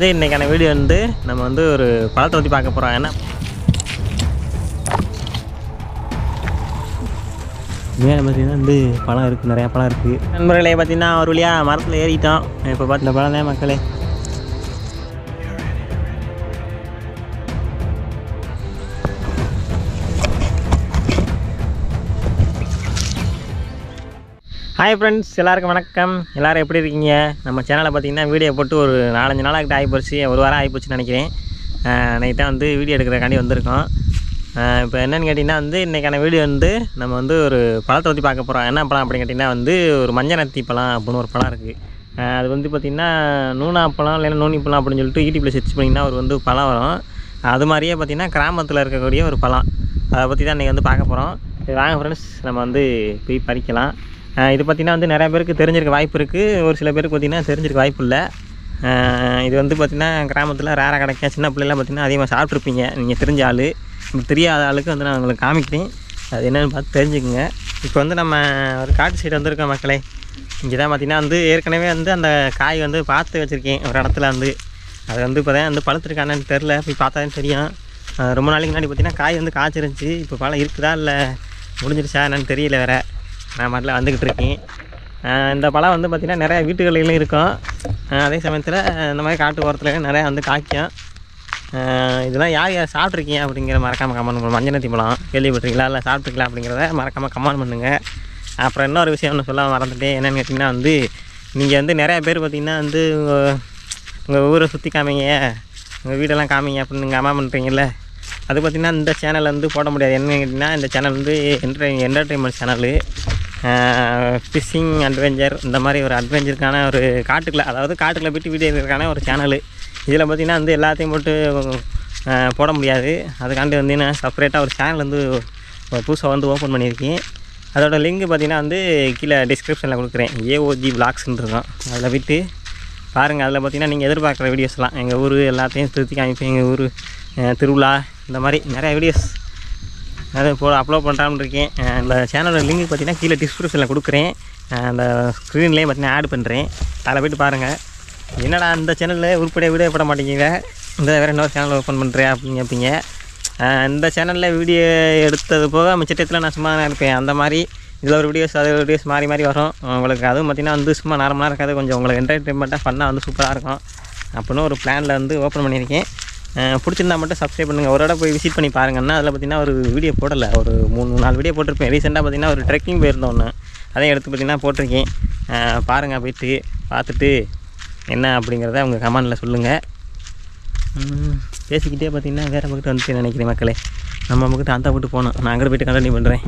இன்றைக்கான வீடியோ வந்து நம்ம வந்து ஒரு பழத்தை பற்றி பார்க்க போகிறோம். ஏன்னா மேலே பார்த்திங்கன்னா வந்து பழம் இருக்குது, நிறையா பழம் இருக்குது. நண்பர்களே பார்த்திங்கன்னா ஒரு வழியாக மரத்தில் ஏறிட்டோம். இப்போ பார்த்து பழம் தான் மக்களே. ஹாய் ஃப்ரெண்ட்ஸ், எல்லாருக்கும் வணக்கம். எல்லோரும் எப்படி இருக்கீங்க? நம்ம சேனலை பார்த்திங்கன்னா வீடியோ போட்டு ஒரு 4-5 நாளாகிட்ட ஆகிப்போச்சு, ஒரு வாரம் ஆகிப்போச்சுன்னு நினைக்கிறேன். நைட்டாக வந்து வீடியோ எடுக்கிறக்காண்டி வந்திருக்கோம். இப்போ என்னென்னு கேட்டிங்கன்னா வந்து இன்றைக்கான வீடியோ வந்து நம்ம வந்து ஒரு பழத்தை பற்றி பார்க்க போகிறோம். என்ன பழம் அப்படின்னு கேட்டிங்கன்னா வந்து ஒரு மஞ்சள் நத்தி பழம் அப்படின்னு ஒரு பழம் இருக்குது. அது வந்து பார்த்திங்கன்னா நூனா பழம் இல்லைன்னா நூனி பழம் அப்படின்னு சொல்லிட்டு யூடியூப்பில் சர்ச் பண்ணிங்கன்னா ஒரு வந்து பழம் வரும். அது மாதிரியே பார்த்திங்கன்னா கிராமத்தில் இருக்கக்கூடிய ஒரு பழம். அதை பற்றி தான் இன்றைக்கி வந்து பார்க்க போகிறோம். வாங்க ஃப்ரெண்ட்ஸ், நம்ம வந்து போய் பறிக்கலாம். இது பார்த்திங்கன்னா வந்து நிறையா பேருக்கு தெரிஞ்சிருக்க வாய்ப்பு இருக்குது, ஒரு சில பேருக்கு பார்த்திங்கன்னா தெரிஞ்சிருக்க வாய்ப்பு இல்லை. இது வந்து பார்த்திங்கன்னா கிராமத்தில் ரேராக கிடைக்கும். சின்ன பிள்ளைலாம் பார்த்திங்கன்னா அதிகமாக சாப்பிட்ருப்பீங்க. நீங்கள் தெரிஞ்ச ஆள், இப்படி தெரியாத ஆளுக்கு வந்து நான் உங்களுக்கு காமிக்கிறேன், அது என்னென்னு பார்த்து தெரிஞ்சுக்குங்க. இப்போ வந்து நம்ம ஒரு காட்டு சைடு வந்திருக்கோம் மக்களே. இங்கே தான் பார்த்திங்கன்னா வந்து ஏற்கனவே வந்து அந்த காய் வந்து பார்த்து வச்சுருக்கேன் ஒரு இடத்துல வந்து. அது வந்து இப்போ தான் வந்து பழுத்துருக்கானு தெரில, போய் பார்த்தா தான் தெரியும். ரொம்ப நாளைக்கு முன்னாடி பார்த்திங்கன்னா காய் வந்து காய்ச்சிருந்துச்சி. இப்போ பழம் இருக்குதா இல்லை முடிஞ்சிருச்சா என்னன்னு தெரியல வேறு. நான் மட்டும் வந்துக்கிட்டு இருக்கேன். இந்த பழம் வந்து பார்த்திங்கன்னா நிறையா வீட்டுகளிலும் இருக்கும். அதே சமயத்தில் இந்த மாதிரி காட்டு ஓரத்தில் நிறையா வந்து காய்க்கும். இதெல்லாம் யார் யார் சாப்பிட்ருக்கீங்க அப்படிங்கிற மறக்காமல் கமெண்ட் பண்ணுங்கள். மஞ்சள் நத்தி பழம் கேள்விப்பட்டிருக்கீங்களா, இல்லை சாப்பிட்ருக்கலாம் அப்படிங்கிறத மறக்காமல் கமெண்ட் பண்ணுங்கள். அப்புறம் இன்னொரு விஷயம் ஒன்று சொல்ல மறந்துட்டேன். என்னென்னு கேட்டிங்கன்னா வந்து நீங்கள் வந்து நிறையா பேர் பார்த்திங்கன்னா வந்து உங்கள் ஊரை சுற்றி காமிங்க, உங்கள் வீடெல்லாம் காமிங்க அப்படின்னு நீங்கள் கமெண்ட் பண்ணுறீங்கல்ல. அது பார்த்திங்கன்னா இந்த சேனலில் வந்து போட முடியாது. என்னன்னு கேட்டிங்கன்னா இந்த சேனல் வந்து என்டர்டெயின்மெண்ட் சேனலு. ஃபிஷ்ஷிங் அட்வென்ச்சர் இந்த மாதிரி ஒரு அட்வென்ச்சருக்கான ஒரு காட்டுக்குள்ளே, அதாவது காட்டுக்குள்ளே போய்ட்டு வீடியோ எடுக்கிறதுக்கான ஒரு சேனலு. இதில் பார்த்திங்கன்னா வந்து எல்லாத்தையும் போட்டு போட முடியாது. அதுக்காண்டி வந்து நான் செப்பரேட்டாக ஒரு சேனல் வந்து புதுசாக வந்து ஓப்பன் பண்ணியிருக்கேன். அதோட லிங்க் பார்த்திங்கன்னா வந்து கீழே டிஸ்கிரிப்ஷனில் கொடுக்குறேன். AOG Vlogsன்னு இருக்கும், அதில் போய்ட்டு பாருங்கள். அதில் பார்த்திங்கன்னா நீங்கள் எதிர்பார்க்குற வீடியோஸ்லாம் எங்கள் ஊர் எல்லாத்தையும் திருத்தி காமிப்பேன். எங்கள் ஊர் திருவிழா இந்த மாதிரி நிறையா வீடியோஸ் அதை அப்லோட் பண்ணுறான்னு இருக்கேன். இந்த சேனலோட லிங்க் பார்த்திங்கன்னா கீழே டிஸ்கிரிப்ஷனில் கொடுக்குறேன். அந்த ஸ்க்ரீன்லேயே பார்த்திங்கன்னா ஆட் பண்ணுறேன். அதில் போய்ட்டு பாருங்கள். என்னடா அந்த சேனலில் உருப்படியாக வீடியோ போட மாட்டேங்கிற, இந்த வேறு இன்னொரு சேனல் ஓப்பன் பண்ணுறேன் அப்படின்னு கேட்பீங்க. இந்த சேனலில் வீடியோ எடுத்தது போக மிச்சத்தில் நான் சும்மா இருப்பேன். அந்த மாதிரி இதில் ஒரு வீடியோஸ் அது ஒரு வீடியோஸ் மாறி மாறி வரும் உங்களுக்கு. அதுவும் பார்த்திங்கன்னா வந்து சும்மா நார்மலாக இருக்காது, கொஞ்சம் உங்களுக்கு என்டர்டெயின்மெண்ட்டாக ஃபன்னாக வந்து சூப்பராக இருக்கும் அப்படின்னு ஒரு பிளானில் வந்து ஓப்பன் பண்ணியிருக்கேன். பிடிச்சிருந்தா மட்டும் சப்ஸ்கிரைப் பண்ணுங்கள். ஒரு விசிட் விசிட் பண்ணி பாருங்கன்னா அதில் பார்த்திங்கன்னா ஒரு வீடியோ போடலை, ஒரு 3-4 வீடியோ போட்டிருப்பேன். ரீசெண்டாக பார்த்திங்கன்னா ஒரு ட்ரெக்கிங் போயிருந்தோம் ஒன்று, அதையும் எடுத்து பார்த்திங்கன்னா போட்டிருக்கேன். பாருங்கள், போய்ட்டு பார்த்துட்டு என்ன அப்படிங்கிறத உங்கள் கமெண்டில் சொல்லுங்கள். பேசிக்கிட்டே பார்த்திங்கன்னா வேறு பக்கத்து வந்துட்டு நினைக்கிறேன் மக்களே. நம்ம பக்கத்து அந்த பக்கத்து போகணும். நான் அங்கே போய்ட்டு கண்டினியூ பண்ணுறேன்.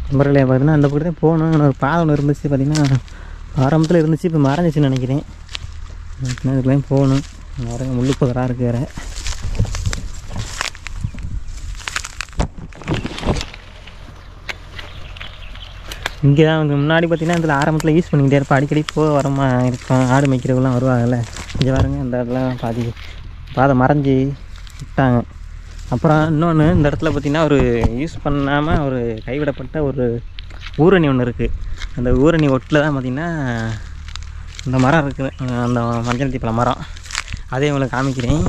நம்பர்களே பார்த்திங்கன்னா அந்த பக்கத்து தான் போகணும். ஒரு பாதை ஒன்று இருந்துச்சு பார்த்திங்கன்னா, ஆரம்பத்தில் இருந்துச்சு, இப்போ மறைஞ்சிச்சுன்னு நினைக்கிறேன். இதுக்குலாம் போகணும். வேறு முள்ளு புதராக இருக்குது வேறு. இங்கே தான் வந்து முன்னாடி பார்த்திங்கன்னா இதில் ஆரம்பத்தில் யூஸ் பண்ணிக்கிட்டே இருப்போம். அடிக்கடி வரமா இருப்போம். ஆடு மேய்க்கிறவங்களாம் வருவாங்கல்ல. இங்கே பாருங்க, இந்த இடத்துலாம் பாதை மறைஞ்சி விட்டாங்க. அப்புறம் இன்னொன்று, இந்த இடத்துல பார்த்திங்கன்னா ஒரு யூஸ் பண்ணாமல் ஒரு கைவிடப்பட்ட ஒரு ஊரணி ஒன்று இருக்குது. அந்த ஊரணி ஒட்டில் தான் பார்த்திங்கன்னா இந்த மரம் இருக்குது, அந்த மஞ்சள் நத்தி பழ மரம். அதே உங்களுக்கு காமிக்கிறேன்.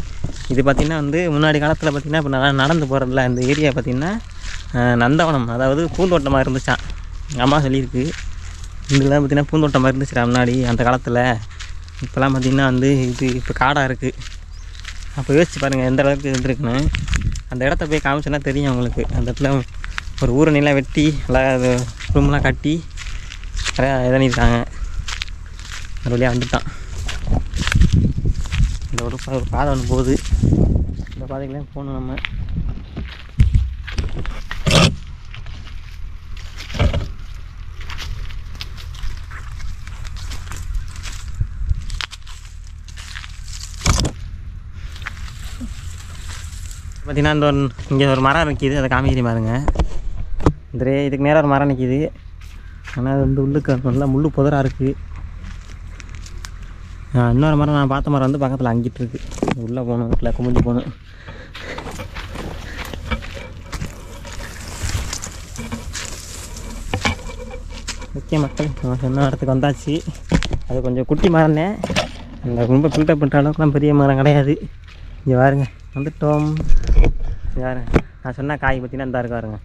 இது பார்த்திங்கன்னா வந்து முன்னாடி காலத்தில் பார்த்திங்கன்னா இப்போ நான் நடந்து போகிறதில்ல, இந்த ஏரியா பார்த்திங்கன்னா நந்தவனம், அதாவது பூந்தோட்டமாக இருந்துச்சான். எங்கள் அம்மா சொல்லியிருக்கு. இதெல்லாம் பார்த்திங்கன்னா பூந்தோட்டமாக இருந்துச்சுடா முன்னாடி அந்த காலத்தில். இப்போலாம் பார்த்திங்கன்னா வந்து இது இப்போ காடாக இருக்குது. அப்போ யோசிச்சு பாருங்கள் எந்த அளவுக்கு இருந்துருக்குன்னு. அந்த இடத்த போய் காமிச்சோன்னா தெரியும் உங்களுக்கு. அந்த இடத்துல ஒரு ஊரணிலாம் வெட்டி நல்லா ரூம்லாம் கட்டி நிறையா இது பண்ணியிருக்காங்க. ஒரு வழியாக வந்துட்டான். இந்த ஒரு பாதை ஒன்று போகுது. இந்த பாதைக்கெல்லாம் போகணும் நம்ம. பார்த்திங்கன்னா இந்த இங்கே ஒரு மரம் நிற்கிது, அதை காமிக்கிறேன் பாருங்கள். இதுக்கு நேராக ஒரு மரம் நிற்கிது. ஆனால் அது வந்து உள்ளுக்கு நல்லா முள்ளு புதராக இருக்குது. இன்னொரு மரம் நான் பார்த்த மரம் வந்து பக்கத்தில் அங்கிட்டு இருக்குது. உள்ளே போகணும், வீட்டில் குமிஞ்சு போகணும். ஓகே மக்கள், நம்ம சொன்ன இடத்துக்கு வந்தாச்சு. அது கொஞ்சம் குட்டி மரம்னே, இந்த ரொம்ப ஃபில்டர் பண்ணுற அளவுக்குலாம் பெரிய மரம் கிடையாது. இங்கே பாருங்க வந்துட்டோம். பாருங்க நான் சொன்ன காய் பார்த்தீங்கன்னா இந்த இருக்கா பாருங்க.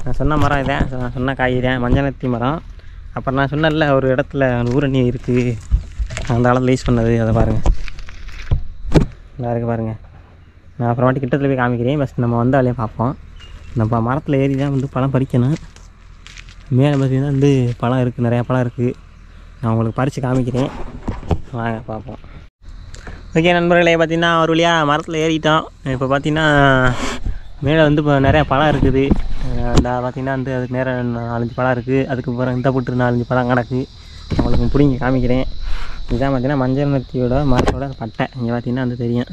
நான் சொன்ன மரம் இதான், நான் சொன்ன காய் தான், மஞ்சள் மரம். அப்புறம் நான் சொன்னல ஒரு இடத்துல ஊரணி இருக்குது, அந்த காலத்தில் யூஸ் பண்ணது, அதை பாருங்கள். நல்லா இருக்குது பாருங்கள். நான் அப்புறமாட்டி கிட்டத்தில் போய் காமிக்கிறேன். ஃபஸ்ட் நம்ம வந்தாலே பார்ப்போம். நம்ம மரத்தில் ஏறி தான் வந்து பழம் பறிக்கணும். மேலே பார்த்திங்கன்னா வந்து பழம் இருக்குது, நிறையா பழம் இருக்குது. நான் உங்களுக்கு பறித்து காமிக்கிறேன், வாங்க பார்ப்போம். ஓகே நண்பர்களே, பார்த்திங்கன்னா ஒரு வழியாக மரத்தில் ஏறிட்டோம். இப்போ பார்த்திங்கன்னா மேலே வந்து இப்போ நிறையா பழம் இருக்குது. இந்த பார்த்திங்கன்னா வந்து அதுக்கு நேரம் 4-5 பழம் இருக்குது. அதுக்கப்புறம் இந்த போட்டு 4-5 பழம் கிடக்கு. உங்களுக்கு பிடிங்கி காமிக்கிறேன். இதுதான் பார்த்திங்கன்னா மஞ்சள் நத்தியோட மரத்தோட பட்டை. இங்கே பார்த்திங்கன்னா வந்து தெரியும்.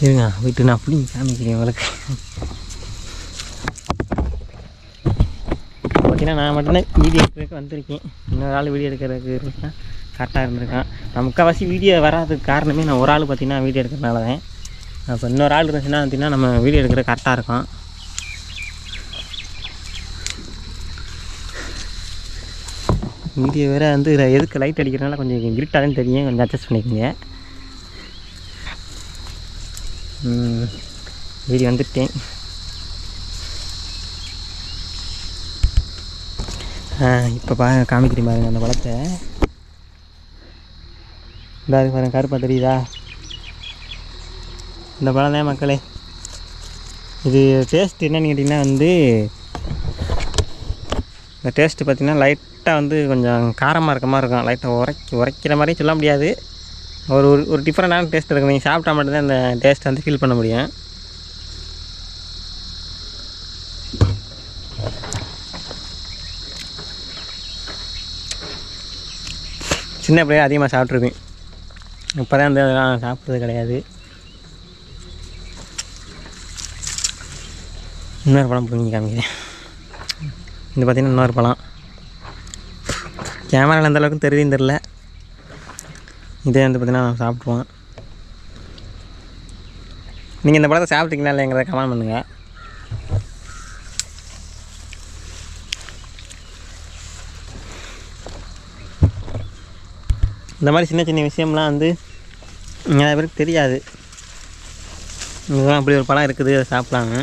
இருங்க போயிட்டு நான் பிடிங்கி காமிக்கிறேன் உங்களுக்கு. பார்த்திங்கன்னா நான் மட்டும்தான் வீடியோ எடுக்கிறதுக்கு வந்திருக்கேன். இன்னொரு ஆள் வீடியோ எடுக்கிறதுக்கு கரெக்டாக இருந்திருக்கேன். நான் முக்கால்வாசி வீடியோ வராதுக்கு காரணமே நான் ஒரு ஆள் பார்த்திங்கன்னா வீடியோ எடுக்கிறதுனால தான். அப்போ இன்னொரு ஆள் இருந்துச்சுன்னா பார்த்திங்கன்னா நம்ம வீடியோ எடுக்கிறது கரெக்டாக இருக்கும். வீடியோ வேறு வந்து எதுக்கு லைட் அடிக்கிறதுனால கொஞ்சம் இருட்டாதுன்னு தெரியும், கொஞ்சம் அட்ஜஸ்ட் பண்ணிக்கோங்க. வீடியோ வந்துட்டேன். இப்போ காமிக்கிறேன் பாருங்கள் அந்த பழத்தை. இந்த அது பாருங்கள், கருப்பாக தெரியுதா? இந்த பழம் தான் மக்களே. இது டேஸ்ட் என்னன்னு கேட்டிங்கன்னா வந்து, இந்த டேஸ்ட்டு பார்த்திங்கன்னா லைட்டாக வந்து கொஞ்சம் காரமாக இருக்க மாதிரி இருக்கும். லைட்டாக உரைக்கிற மாதிரி சொல்ல முடியாது. ஒரு டிஃப்ரெண்டான டேஸ்ட் இருக்குது. நீங்கள் சாப்பிட்டா மட்டும்தான் இந்த டேஸ்ட் வந்து ஃபீல் பண்ண முடியும். சின்ன பிள்ளைய அதிகமாக சாப்பிட்ருப்பேன். இப்போ தான் வந்து அதெல்லாம் சாப்பிட்றது கிடையாது. இன்னொரு பழம் பிடிங்கி காமிக்கிறேன். இது பார்த்திங்கன்னா இன்னொரு பழம். கேமராவில் எந்த அளவுக்கு தெரியுதுன்னு தெரில. இதே வந்து பார்த்திங்கன்னா சாப்பிடுவோம். நீங்கள் இந்த பழத்தை சாப்பிட்டீங்களா இல்லைங்கிறத கமெண்ட் பண்ணுங்கள். இந்த மாதிரி சின்ன சின்ன விஷயம்லாம் வந்து நிறைய பேருக்கு தெரியாது. இதெல்லாம் அப்படி ஒரு பழம் இருக்குது, அதை சாப்பிட்லாங்க.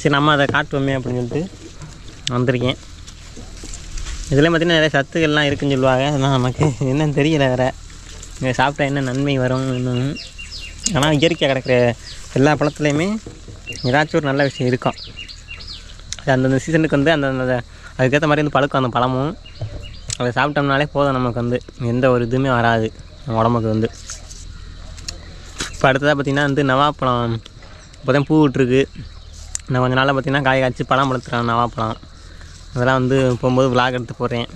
சரி நம்ம அதை காட்டுவோமே அப்படின்னு சொல்லிட்டு வந்திருக்கேன். இதில் பார்த்திங்கன்னா நிறைய சத்துக்கள்லாம் இருக்குதுன்னு சொல்லுவாங்க. அதனால் நமக்கு என்னன்னு தெரியலை வேறு. இதை சாப்பிட்டா என்ன நன்மை வரும் இன்னும். ஆனால் இயற்கையாக கிடைக்கிற எல்லா பழத்துலேயுமே ஏதாச்சும் ஒரு நல்ல விஷயம் இருக்கும். அது அந்தந்த சீசனுக்கு வந்து அந்தந்த அதுக்கேற்ற மாதிரி வந்து பழுக்கும் அந்த பழமும். அதை சாப்பிட்டோம்னாலே போதும், நமக்கு வந்து எந்த ஒரு இதுவுமே வராது நம்ம உடம்புக்கு வந்து. இப்போ அடுத்ததாக பார்த்திங்கன்னா வந்து நவாப்பழம் இப்போ தான் பூ விட்டுருக்கு. நான் கொஞ்சம் நாளில் பார்த்திங்கன்னா காய் காய்ச்சி பழம் பழுத்துறேன். நவாப்பழம் அதெல்லாம் வந்து போகும்போது விலாக் எடுத்து போடுறேன்.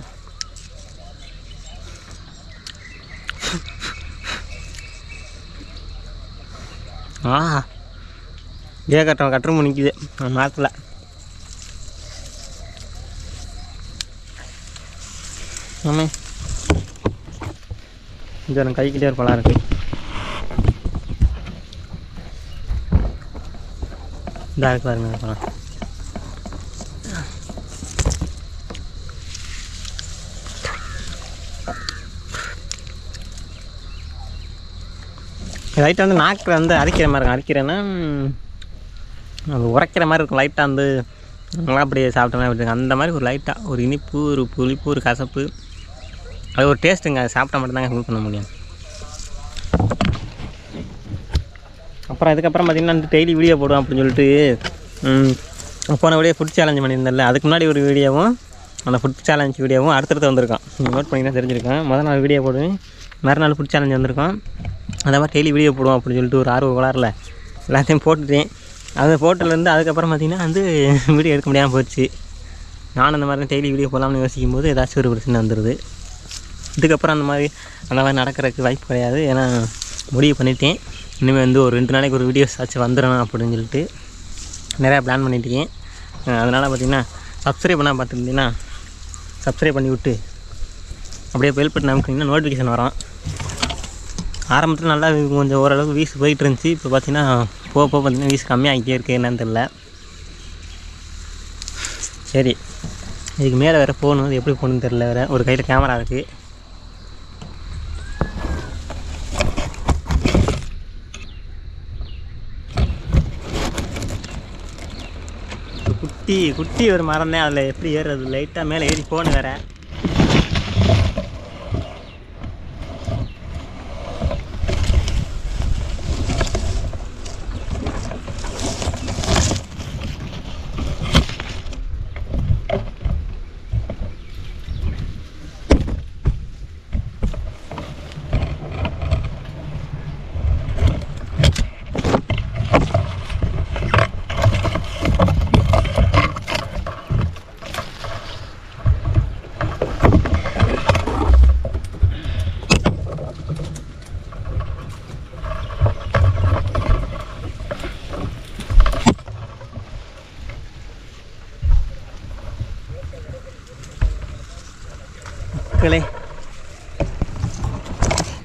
கட்டுரும் நிற்கிது மரத்தில். ஆமாம், இது எனக்கு கைக்கிட்டே ஒரு பழம் இருக்குது. இதாக இருக்கு பாருங்க பழம். லைட்டாக வந்து நாக்கில் வந்து அரைக்கிற மாதிரி இருக்கும். அரைக்கிறேன்னா அது உரைக்கிற மாதிரி இருக்கும். லைட்டாக வந்து நல்லா அப்படியே சாப்பிட்ட மாதிரி அந்த மாதிரி ஒரு லைட்டாக ஒரு இனிப்பு, ஒரு புளிப்பு, ஒரு கசப்பு, அது ஒரு டேஸ்ட்டுங்க. அதை சாப்பிட்டா மட்டும்தாங்க ஃபீல் பண்ண முடியும். அப்புறம் அதுக்கப்புறம் பார்த்திங்கன்னா வந்து டெய்லி வீடியோ போடுவோம் அப்படின்னு சொல்லிட்டு போன வீடியோ ஃபுட் சேலஞ்ச் பண்ணியிருந்தேன்ல, அதுக்கு முன்னாடி ஒரு வீடியோவும் அந்த ஃபுட் சேலஞ்ச் வீடியோவும் அடுத்தடுத்து வந்திருக்கோம். நோட் பண்ணி தான் தெரிஞ்சிருக்கேன். முதல் நாள் வீடியோ போடுவேன், மறுநாள் ஃபுட் சேலஞ்ச் வந்திருக்கோம். அந்த மாதிரி டெய்லி வீடியோ போடுவோம் அப்படின்னு சொல்லிட்டு ஒரு ஆர்வம் வளரல, எல்லாத்தையும் போட்டுட்டேன். அந்த போட்டோலேருந்து அதுக்கப்புறம் பார்த்திங்கன்னா வந்து வீடியோ எடுக்க முடியாமல் போச்சு. நானும் அந்த மாதிரி டெய்லி வீடியோ போடலாம்னு யோசிக்கும் போது ஏதாச்சும் ஒரு பிரச்சனை வந்துடுது. இதுக்கப்புறம் அந்த மாதிரி நடக்கிறதுக்கு வாய்ப்பு கிடையாது. ஏன்னா முடிவு பண்ணிட்டேன், இனிமேல் வந்து ஒரு 2 நாளைக்கு ஒரு வீடியோஸ் ஆச்சு வந்துடணும் அப்படின்னு சொல்லிட்டு நிறையா பிளான் பண்ணிட்டுருக்கேன். அதனால் பார்த்திங்கன்னா சப்ஸ்கிரைப் பண்ணால் பார்த்துருந்தீங்கன்னா சப்ஸ்கிரைப் பண்ணி விட்டு அப்படியே பெல் பட்டன் அமுக்குனீங்கன்னா நோட்டிஃபிகேஷன் வரும். ஆரம்பத்தில் நல்லா கொஞ்சம் ஓரளவுக்கு வீசு போயிட்டு இருந்துச்சு. இப்போ பார்த்திங்கன்னா போக பார்த்திங்கன்னா வீசு கம்மியாகிட்டே இருக்குது, என்னன்னு தெரில. சரி, இதுக்கு மேலே வேறு போகணும். இது எப்படி போகணுன்னு தெரில. வேறு ஒரு கையில் கேமரா இருக்குது. குட்டி குட்டி ஒரு மரம் தான், அதில் எப்படி ஏறுறது? லைட்டாக மேலே ஏறி போகணும் வேறு.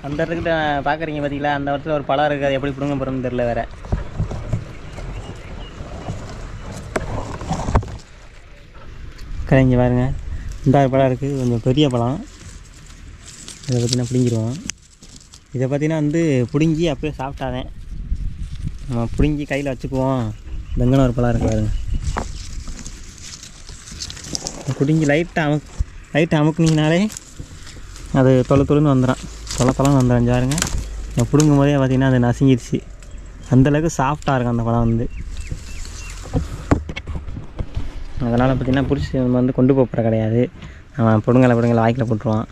அந்த இடத்துக்கிட்ட பார்க்குறீங்க பார்த்தீங்களா, அந்த இடத்துல ஒரு பழம் இருக்குது. அது எப்படி பிடுங்க போகிறோம்னு தெரில வேறு. இங்கே பாருங்க, இந்த பழம் இருக்குது, கொஞ்சம் பெரிய பழம். இதை பார்த்திங்கன்னா பிடுங்கிடுவோம். இதை பார்த்திங்கன்னா வந்து பிடுங்கி அப்படியே சாப்பிட்டாதேன். நம்ம பிடுங்கி கையில் வச்சுக்குவோம். வெங்கன ஒரு பழம் இருக்குது பாருங்க. பிடுங்கி லைட்டாக அமுக்குனீங்கனாலே அது தொலைன்னு வந்துடும். தொலைன்னு வந்துடும். பாருங்க, பிடுங்கும் போதே பார்த்திங்கன்னா அது நசுங்கிடுச்சு. அந்தளவுக்கு சாஃப்டாக இருக்கும் அந்த பழம் வந்து. அதனால் பார்த்திங்கன்னா பிடிச்சி நம்ம வந்து கொண்டு போகிற கிடையாது. அவன் பிடுங்கலை வாய்க்கில் போட்டுருவான்.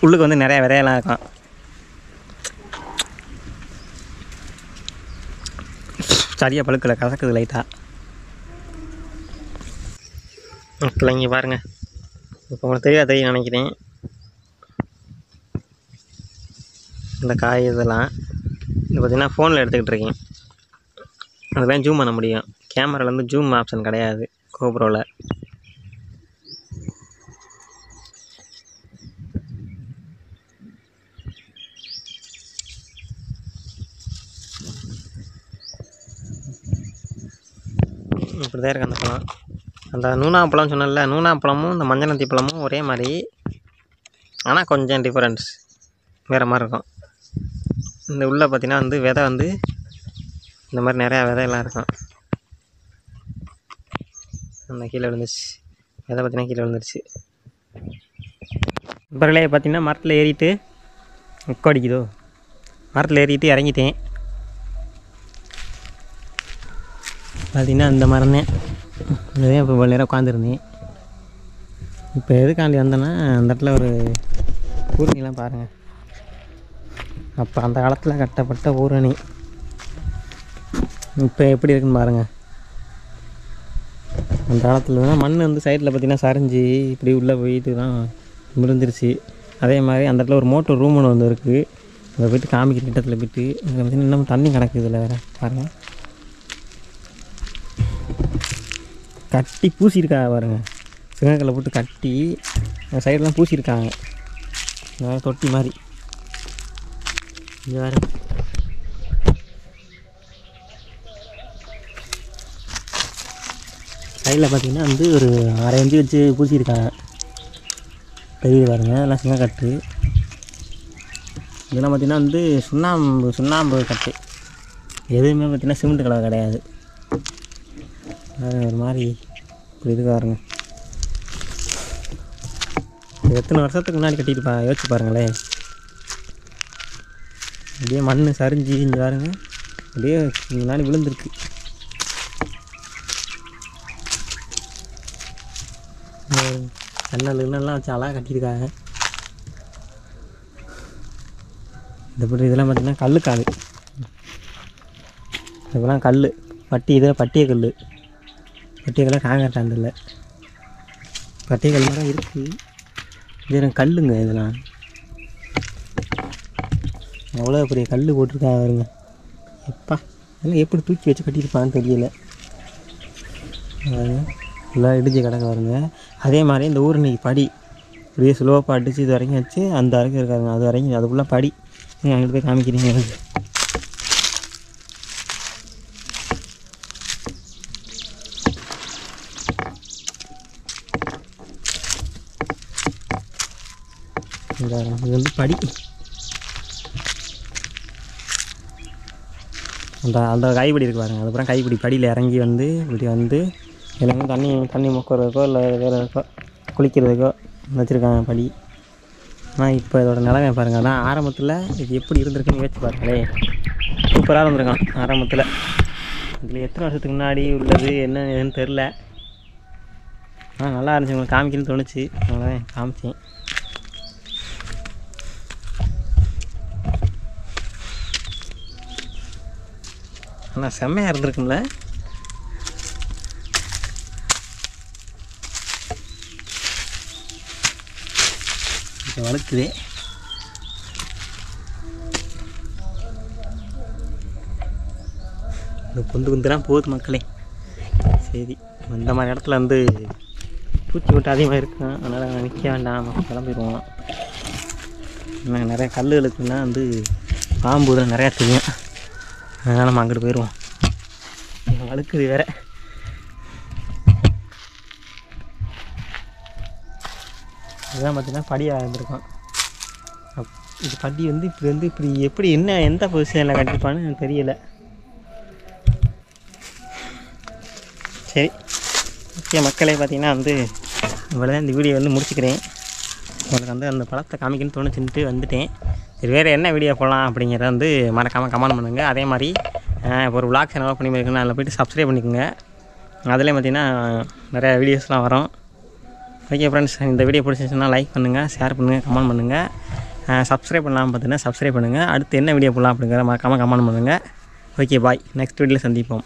உள்ளுக்கு வந்து நிறையா விதையெல்லாம் இருக்கும். சரியாக பழுக்கலை, கசக்குது லைட்டாக. இங்கே பாருங்கள், இப்போ உங்களுக்கு தெரியும் நினைக்கிறேன். இந்த காய் இதெல்லாம் இது பார்த்திங்கன்னா ஃபோனில் எடுத்துக்கிட்டு இருக்கேன். அதெல்லாம் ஜூம் பண்ண முடியும். கேமராவில் வந்து ஜூம் ஆப்ஷன் கிடையாது கோப்ரோவில். இப்படி தான் இருக்குது அந்த பழம். அந்த நூனாப்பழம் சொன்னல, நூனாப்பழமும் இந்த மஞ்சள் நந்தி பழமும் ஒரே மாதிரி, ஆனால் கொஞ்சம் டிஃப்ரென்ஸ் வேறு மாதிரி இருக்கும். இந்த உள்ளே பார்த்திங்கன்னா வந்து விதை வந்து இந்த மாதிரி நிறையா விதையெல்லாம் இருக்கும். அந்த கீழே விழுந்துருச்சு விதை, பார்த்திங்கன்னா கீழே விழுந்துருச்சு. நண்பர்களே பார்த்திங்கன்னா மரத்தில் ஏறிட்டு அடிக்குதோ, மரத்தில் ஏறிட்டு இறங்கிட்டேன். பார்த்திங்கன்னா அந்த மரம் தான். அதுதான் இப்போ இவ்வளோ நேரம் உட்காந்துருந்தேன். இப்போ எதுக்காண்டி வந்தேன்னா, அந்த இடத்துல ஒரு ஊரணிலாம் பாருங்கள். அப்போ அந்த காலத்தில் கட்டப்பட்ட ஊரணி இப்போ எப்படி இருக்குன்னு பாருங்கள். அந்த காலத்தில் தான் மண் வந்து சைடில் பார்த்திங்கன்னா சரிஞ்சு இப்படி உள்ளே போயிட்டு தான் விழுந்துருச்சு. அதே மாதிரி அந்த இடத்துல ஒரு மோட்டர் ரூம் ஒன்று வந்து இருக்குது. அதை போய்ட்டு காமிக்கிற இடத்துல போய்ட்டு அங்கே பார்த்திங்கன்னா இன்னும் தண்ணி கிடக்குது. இதில் வேறு பாருங்கள், கட்டி பூசியிருக்காங்க பாருங்கள். சிங்கக்கல்லை போட்டு கட்டி அந்த சைடெலாம் பூசியிருக்காங்க. வேறு தொட்டி மாதிரி. இது வேறு சைடில் பார்த்திங்கன்னா வந்து ஒரு 6 இன்ச்சு வச்சு பூசியிருக்காங்க. தெரியுது பாருங்கள், அதெல்லாம் சிங்கக்கட்டு. இதெல்லாம் பார்த்திங்கன்னா வந்து சுண்ணாம்பு கட்டு. எதுவுமே பார்த்திங்கன்னா சிமெண்ட் கலர் கிடையாது. ஒரு மாதிரி இப்படி இருக்கு பாருங்க. எத்தனை வருஷத்துக்கு முன்னாடி கட்டிட்டு யோசிச்சு பாருங்களேன். அப்படியே மண் சரிஞ்சு இங்கே பாருங்க, அப்படியே முன்னாடி விழுந்துருக்கு. கண்ணெல்லாம் வச்சு அழகாக கட்டியிருக்காங்க. இதெல்லாம் பார்த்திங்கன்னா கல்லுக்காடு. இதெல்லாம் கல் பட்டிய கல். பட்டியக்கெல்லாம் காங்கிரட்டாண்டு இல்லை, பட்டியக்கல் மாதிரி இருக்குது. இது கல்லுங்க. இதெல்லாம் எவ்வளோ பெரிய கல் போட்டிருக்கா வருங்க. எப்பா இதெல்லாம் எப்படி தூக்கி வச்சு கட்டியிருப்பான்னு தெரியல. ஃபுல்லாக இடிஞ்சு கிடக்க வருங்க. அதே மாதிரி இந்த ஊர் இன்றைக்கி படி இப்படியே ஸ்லோப்பாக அடித்து இது வரைக்கும் வச்சு அந்த வரைக்கும் இருக்காருங்க. அது வரைக்கும் அதுக்குள்ளே படி நீங்கள் அங்கிட்டு போய் காமிக்கிறீங்க எனக்கு. இது வந்து படி அந்த கைப்பிடி இருக்கு பாருங்கள். அதுக்கப்புறம் கைப்பிடி படியில் இறங்கி வந்து இப்படி வந்து எல்லாமே தண்ணி முக்கிறதுக்கோ இல்லை வேறு இருக்கோ குளிக்கிறதுக்கோ வச்சுருக்காங்க படி. ஆனால் இப்போ இதோட நிலைமை பாருங்கள். அதான் ஆரம்பத்தில் இது எப்படி இருந்திருக்குன்னு யோசிச்சு பாருங்களே. சூப்பராக இருந்திருக்கான் ஆரம்பத்தில். இதில் எத்தனை வருஷத்துக்கு முன்னாடி உள்ளது என்னன்னு தெரில. ஆனால் நல்லா இருந்துச்சு, உங்களுக்கு காமிக்கணும்னு தோணுச்சு, அதனால காமிச்சேன். ஆனால் செம்மையாக இருந்திருக்கும்ல. இப்போ வளர்க்குதே. இந்த குந்துலாம் போகுது மக்களே. சரி, இந்த மாதிரி இடத்துல வந்து பூச்சி விட்டு அதிகமாக இருக்கும், அதனால் நிற்க வேண்டாம், கிளம்பிடுவோம். இன்னும் நிறைய கல்லுகளுக்குன்னா வந்து பாம்பு தான் நிறையா தெரியும், அதனால் நம்ம அங்கிட்டு போயிடுவோம். வழுக்குது வேறு. இதுதான் பார்த்தீங்கன்னா படியாக இருந்திருக்கும். இது படி வந்து இப்படி எப்படி என்ன எந்த பொசிஷனில் கட்டிப்பான்னு எனக்கு தெரியலை. சரி, ஓகே மக்களே, பார்த்தீங்கன்னா வந்து இவ்வளோதான் இந்த வீடியோ வந்து முடிச்சுக்கிறேன். உங்களுக்கு வந்து அந்த பழத்தை காமிக்கணும்னு தோணுச்சுன்ட்டு வந்துட்டேன். சரி, வேறு என்ன வீடியோ போடலாம் அப்படிங்கிறத வந்து மறக்காமல் கமெண்ட் பண்ணுங்கள். அதே மாதிரி இப்போ ஒரு விளாக் சேனல் பண்ணி இருக்குன்னா அதில் போய்ட்டு சப்ஸ்கிரைப் பண்ணிக்கோங்க. அதிலே பார்த்திங்கன்னா நிறையா வீடியோஸ்லாம் வரும். ஓகே ஃப்ரெண்ட்ஸ், இந்த வீடியோ பிடிச்சிருந்துச்சுன்னா லைக் பண்ணுங்கள், ஷேர் பண்ணுங்கள், கமெண்ட் பண்ணுங்கள். சப்ஸ்கிரைப் பண்ணலாமல் பார்த்தீங்கன்னா சப்ஸ்கிரைப் பண்ணுங்கள். அடுத்து என்ன வீடியோ போடலாம் அப்படிங்கிறத மறக்காமல் கமெண்ட் பண்ணுங்கள். ஓகே, பாய். நெக்ஸ்ட் வீடியோவில் சந்திப்போம்.